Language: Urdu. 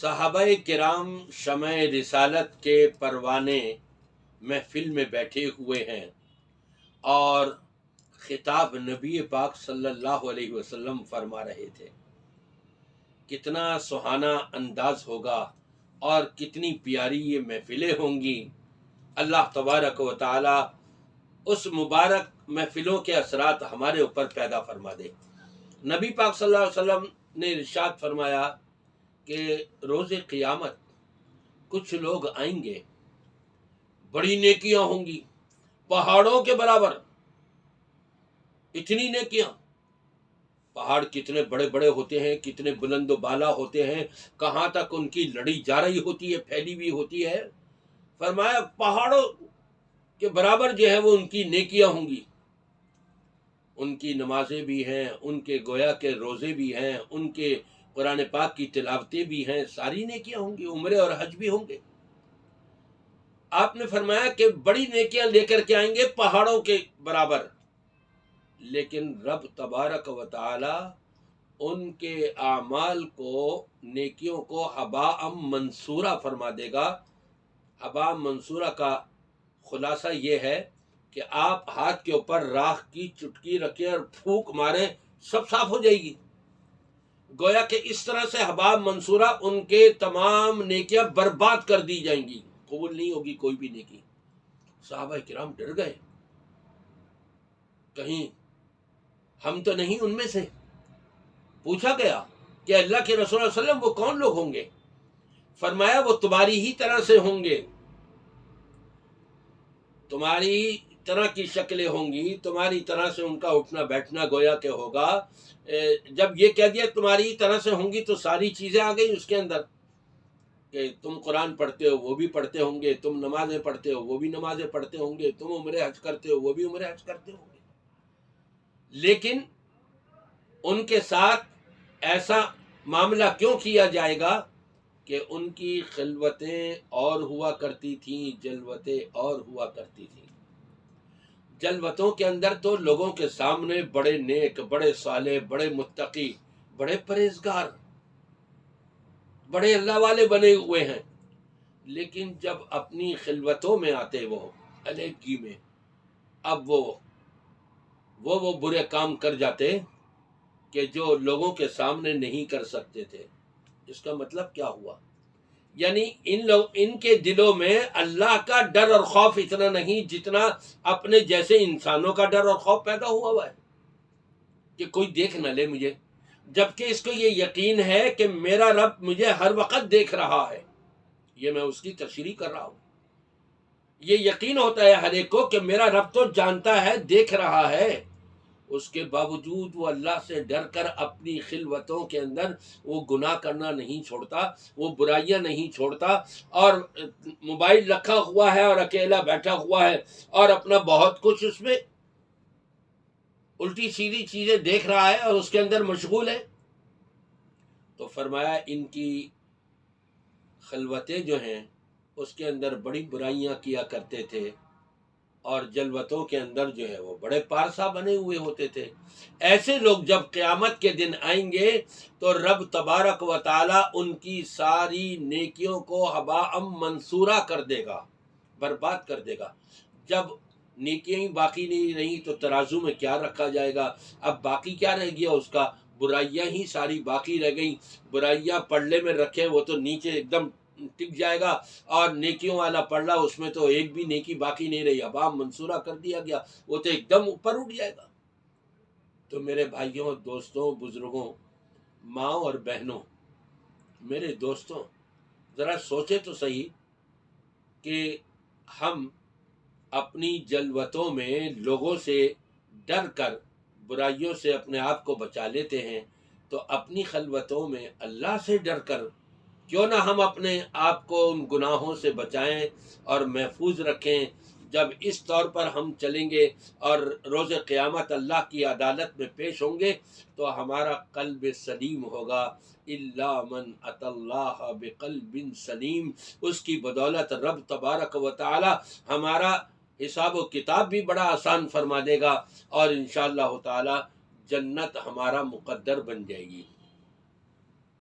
صحابہ کرام شمع رسالت کے پروانے محفل میں بیٹھے ہوئے ہیں اور خطاب نبی پاک صلی اللہ علیہ وسلم فرما رہے تھے۔ کتنا سہانا انداز ہوگا اور کتنی پیاری یہ محفلیں ہوں گی۔ اللہ تبارک و تعالی اس مبارک محفلوں کے اثرات ہمارے اوپر پیدا فرما دے۔ نبی پاک صلی اللہ علیہ وسلم نے ارشاد فرمایا کہ روز قیامت کچھ لوگ آئیں گے، بڑی نیکیاں ہوں گی، پہاڑوں کے برابر، اتنی نیکیاں۔ پہاڑ کتنے بڑے بڑے ہوتے ہیں، کتنے بلند و بالا ہوتے ہیں، کہاں تک ان کی لڑی جا رہی ہوتی ہے، پھیلی بھی ہوتی ہے۔ فرمایا پہاڑوں کے برابر جو ہے وہ ان کی نیکیاں ہوں گی۔ ان کی نمازیں بھی ہیں، ان کے گویا کے روزے بھی ہیں، ان کے قرآن پاک کی تلاوتیں بھی ہیں، ساری نیکیاں ہوں گی، عمرے اور حج بھی ہوں گے۔ آپ نے فرمایا کہ بڑی نیکیاں لے کر کے آئیں گے پہاڑوں کے برابر، لیکن رب تبارک و تعالی ان کے اعمال کو، نیکیوں کو ہباء منصورہ فرما دے گا۔ ہباء منصورہ کا خلاصہ یہ ہے کہ آپ ہاتھ کے اوپر راکھ کی چٹکی رکھیں اور پھونک ماریں، سب صاف ہو جائے گی۔ گویا کہ اس طرح سے ہباء منصورہ ان کے تمام نیکیاں برباد کر دی جائیں گی، قبول نہیں ہوگی کوئی بھی نیکی۔ صحابہ کرام ڈر گئے، کہیں ہم تو نہیں ان میں سے۔ پوچھا گیا کہ اللہ کے رسول صلی اللہ علیہ وسلم وہ کون لوگ ہوں گے؟ فرمایا وہ تمہاری ہی طرح سے ہوں گے، تمہاری طرح کی شکلیں ہوں گی، تمہاری طرح سے ان کا اٹھنا بیٹھنا گویا کہ ہوگا۔ جب یہ کہہ دیا تمہاری طرح سے ہوں گی تو ساری چیزیں آ گئی اس کے اندر، کہ تم قرآن پڑھتے ہو وہ بھی پڑھتے ہوں گے، تم نمازیں پڑھتے ہو وہ بھی نمازیں پڑھتے ہوں گے، تم عمرے حج کرتے ہو وہ بھی عمرے حج کرتے ہوں گے۔ لیکن ان کے ساتھ ایسا معاملہ کیوں کیا جائے گا کہ ان کی خلوتیں اور ہوا کرتی تھیں، جلوتیں اور ہوا کرتی تھیں۔ جلوتوں کے اندر تو لوگوں کے سامنے بڑے نیک، بڑے صالح، بڑے متقی، بڑے پرہیزگار، بڑے اللہ والے بنے ہوئے ہیں، لیکن جب اپنی خلوتوں میں آتے، وہ علیحدگی میں، اب وہ برے کام کر جاتے کہ جو لوگوں کے سامنے نہیں کر سکتے تھے۔ اس کا مطلب کیا ہوا؟ یعنی ان کے دلوں میں اللہ کا ڈر اور خوف اتنا نہیں جتنا اپنے جیسے انسانوں کا ڈر اور خوف پیدا ہوا ہے کہ کوئی دیکھ نہ لے مجھے، جبکہ اس کو یہ یقین ہے کہ میرا رب مجھے ہر وقت دیکھ رہا ہے، یہ میں اس کی تشریح کر رہا ہوں۔ یہ یقین ہوتا ہے ہر ایک کو کہ میرا رب تو جانتا ہے، دیکھ رہا ہے، اس کے باوجود وہ اللہ سے ڈر کر اپنی خلوتوں کے اندر وہ گناہ کرنا نہیں چھوڑتا، وہ برائیاں نہیں چھوڑتا، اور موبائل رکھا ہوا ہے اور اکیلا بیٹھا ہوا ہے اور اپنا بہت کچھ اس میں الٹی سیدھی چیزیں دیکھ رہا ہے اور اس کے اندر مشغول ہے۔ تو فرمایا ان کی خلوتیں جو ہیں اس کے اندر بڑی برائیاں کیا کرتے تھے، اور جلوتوں کے اندر جو ہے وہ بڑے پارسا بنے ہوئے ہوتے تھے۔ ایسے لوگ جب قیامت کے دن آئیں گے تو رب تبارک و تعالی ان کی ساری نیکیوں کو ہباء منصورہ کر دے گا، برباد کر دے گا۔ جب نیکیاں ہی باقی نہیں رہی تو ترازو میں کیا رکھا جائے گا؟ اب باقی کیا رہ گیا اس کا؟ برائیاں ہی ساری باقی رہ گئیں۔ برائیاں پلڑے میں رکھے وہ تو نیچے ایک دم ٹک جائے گا، اور نیکیوں والا پلڑا اس میں تو ایک بھی نیکی باقی نہیں رہی، ہباء منصورہ کر دیا گیا، وہ تو ایک دم اوپر اٹھ جائے گا۔ تو میرے بھائیوں، دوستوں، بزرگوں، ماں اور بہنوں، میرے دوستوں، ذرا سوچے تو صحیح کہ ہم اپنی جلوتوں میں لوگوں سے ڈر کر برائیوں سے اپنے آپ کو بچا لیتے ہیں، تو اپنی خلوتوں میں اللہ سے ڈر کر کیوں نہ ہم اپنے آپ کو ان گناہوں سے بچائیں اور محفوظ رکھیں۔ جب اس طور پر ہم چلیں گے اور روز قیامت اللہ کی عدالت میں پیش ہوں گے تو ہمارا قلب سلیم ہوگا۔ الا من اتى اللہ بقلب سلیم، اس کی بدولت رب تبارک و تعالی ہمارا حساب و کتاب بھی بڑا آسان فرما دے گا، اور انشاءاللہ تعالی جنت ہمارا مقدر بن جائے گی۔